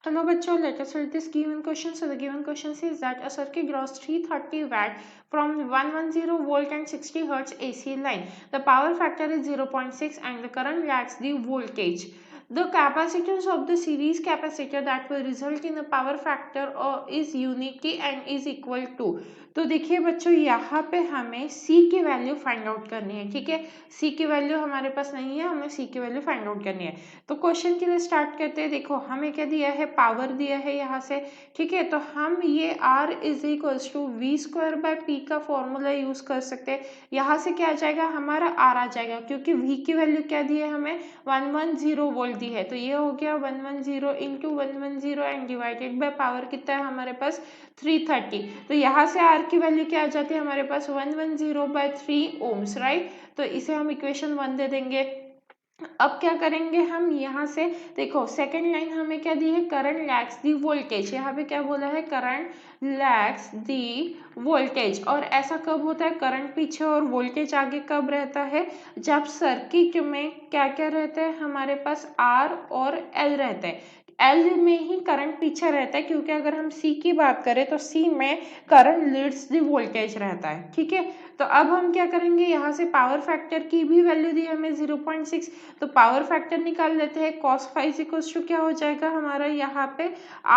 Hello bachcho, let us read this given question. So the given question says that a circuit draws 330 watt from 110 volt and 60 hertz AC line. The power factor is 0.6 and the current lags the voltage. The capacitance of the series capacitor that will result in a power factor is unity and is equal to. तो देखिए बच्चों यहाँ पे हमें C की value find out करनी है, ठीक है। C की वैल्यू हमारे पास नहीं है, हमें C की वैल्यू फाइंड आउट करनी है। तो क्वेश्चन के लिए स्टार्ट करते हैं। देखो हमें क्या दिया है, पावर दिया है यहाँ से, ठीक है। तो हम ये R is equals to V square by P का फॉर्मूला यूज कर सकते हैं। यहाँ से क्या आ जाएगा, हमारा R आ जाएगा, क्योंकि V की वैल्यू क्या दी है हमें, 110 वोल्ट दी है। तो ये हो गया 110 into 110 and divided by power कितना है हमारे पास 330। तो यहाँ से R की वैल्यू क्या आ जाती है हमारे पास 110 बाय 3 ओम्स, राइट। तो इसे हम इक्वेशन 1 दे देंगे। अब क्या करेंगे हम, यहाँ से देखो सेकंड लाइन हमें क्या दी है, करंट लैग्स दी वोल्टेज। यहाँ पे क्या बोला है, करंट लैग्स दी वोल्टेज। और ऐसा कब होता है, करंट पीछे और वोल्टेज आगे कब रहता है, जब सर्किट में क्या क्या रहता है हमारे पास, R और L रहता है। L में ही करंट पीछे रहता है, क्योंकि अगर हम C की बात करें तो C में करंट लीड्स दी वोल्टेज रहता है, ठीक है। तो अब हम क्या करेंगे, यहाँ से पावर फैक्टर की भी वैल्यू दी हमें 0.6, तो पावर फैक्टर निकाल लेते हैं। cos फाइव इक्वल्स टू क्या हो जाएगा हमारा, यहाँ पे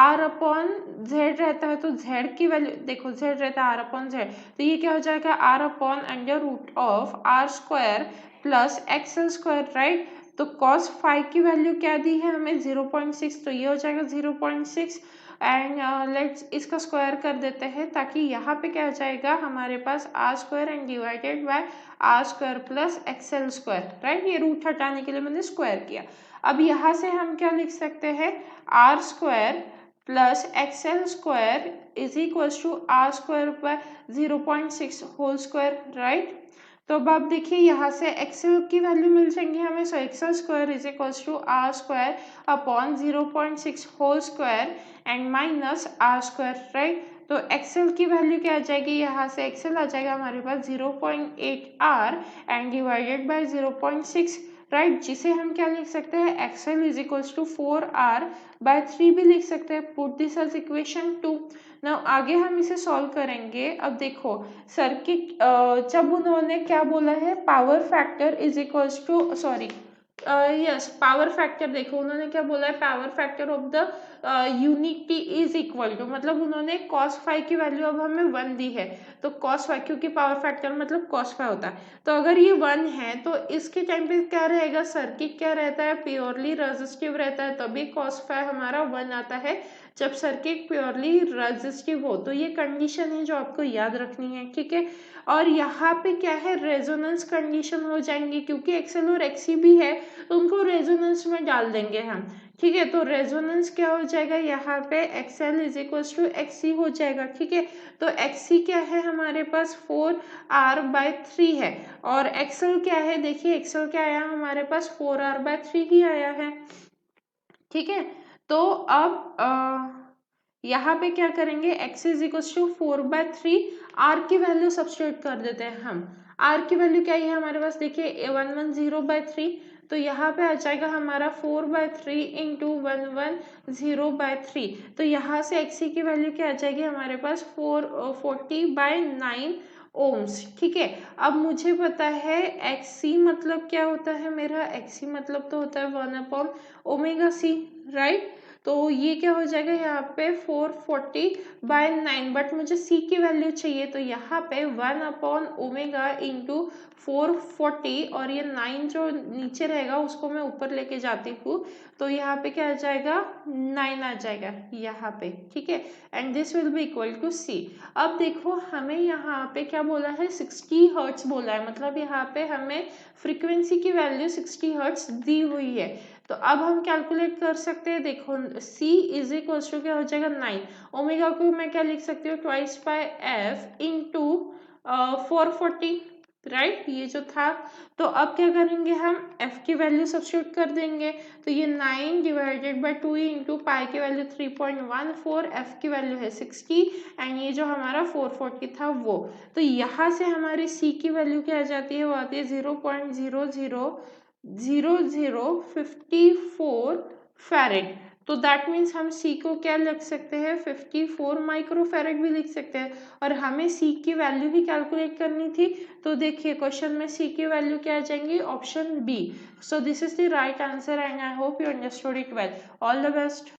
R अपॉन Z रहता है, तो Z की वैल्यू देखो, Z रहता है R अपॉन Z, तो ये क्या हो जाएगा R upon under root of R square plus XL square, right. तो cos फाइव की वैल्यू क्या दी है हमें 0.6, तो ये हो जाएगा 0.6 एंड लेट्स इसका स्क्वायर कर देते हैं, ताकि यहाँ पे क्या आ जाएगा हमारे पास R square and divided bye R square plus XL square, right. ये रूट हटाने के लिए मैंने स्क्वायर किया। अब यहाँ से हम क्या लिख सकते हैं, R square plus XL square is equal to R square by 0.6 whole square, right. तो अब आप देखिए यहाँ से एक्सेल की वैल्यू मिल जाएंगी हमें, so XL square is equals to R square upon 0.6 whole square and minus R square, right. तो एक्सेल की वैल्यू क्या आ जाएगी, यहाँ से एक्सेल आ जाएगा हमारे पास 0.8 R and divided by 0.6, right. जिसे हम क्या लिख सकते हैं, XL is equals to 4R by 3 भी लिख सकते हैं। Put this as equation 2। ना आगे हम इसे सॉल्व करेंगे। अब देखो सर्किट जब उन्होंने क्या बोला है, power factor is equals to sorry yes power factor, देखो उन्होंने क्या बोला है, power factor of the unity is equal to, मतलब उन्होंने cos फाइव की वैल्यू अब हमें 1 दी है, तो cos फाइव, क्योंकि पावर फैक्टर मतलब cos फाइव होता है, तो अगर ये 1 है तो इसके टाइम पे क्या रहेगा, सर्किट क्या रहता है, प्योरली रेजिस्टिव रहता है, तभी cos फाइव हमारा 1 आता है, जब सर्किट प्योरली रेजिस्टिव हो। तो ये कंडीशन है जो आपको याद रखनी है, ठीक है। और यहाँ पे क्या है, रेजोनेंस कंडीशन हो जाएंगी, क्योंकि एक्सएल और एक्सी भी है, तो उनको रेजोनेंस में डाल देंगे हम, ठीक है। तो रेजोनेंस क्या हो जाएगा, यहाँ पे XL is equal to XC हो जाएगा, ठीक है। तो एक्सी क्या है हमारे पास 4R/3 है, और एक्सएल क्या है, देखिए एक्सएल क्या आया हमारे पास 4R/3 ही आया है, ठीक है। तो अब यहाँ पे क्या करेंगे, x is equal to 4/3, R की वैल्यू सब्सटीट्यूट कर देते हैं हम। R की वैल्यू क्या है हमारे पास, देखिए 110/3, तो यहाँ पे आ जाएगा हमारा 4/3 इंटू 110/3, तो यहाँ से XC की वैल्यू क्या आ जाएगी हमारे पास 440/9 ओम्स, ठीक है। अब मुझे पता है XC मतलब क्या होता है मेरा, XC मतलब तो होता है 1/ओमेगा C, राइट। तो ये क्या हो जाएगा यहाँ पे 440/9, बट मुझे C की वैल्यू चाहिए, तो यहाँ पे 1/ओमेगा इंटू 440, और ये 9 जो नीचे रहेगा उसको मैं ऊपर लेके जाती हूँ, तो यहाँ पे क्या आ जाएगा 9 आ जाएगा यहाँ पे, ठीक है। And this will be equal to C। अब देखो हमें यहाँ पे क्या बोला है, 60 हर्ट्ज बोला है, मतलब यहाँ पे हमें फ्रीक्वेंसी की वैल्यू 60 हर्ट्ज दी हुई है। तो अब हम कैलकुलेट कर सकते हैं, देखो C इज इक्वल टू क्या हो जाएगा 9, ओमेगा को मैं क्या लिख सकती हूँ, 2/f इंटू 440, राइट, ये जो था। तो अब क्या करेंगे हम, f की वैल्यू सब्स्टिट्यूट कर देंगे, तो ये 9 डिवाइडेड बाई 2 इंटू पाई की वैल्यू 3.14, f की वैल्यू है 60 एंड ये जो हमारा 440 था वो, तो यहाँ से हमारी C की वैल्यू क्या आ जाती है, वो आती है 0.000054 फैरेड। तो दैट मीन्स हम C को क्या लिख सकते हैं, 54 माइक्रोफेरेड भी लिख सकते हैं। और हमें C की वैल्यू ही कैलकुलेट करनी थी, तो देखिए क्वेश्चन में C की वैल्यू क्या आ जाएंगी, option B. So this is the right answer and I hope you understood it well. All the best.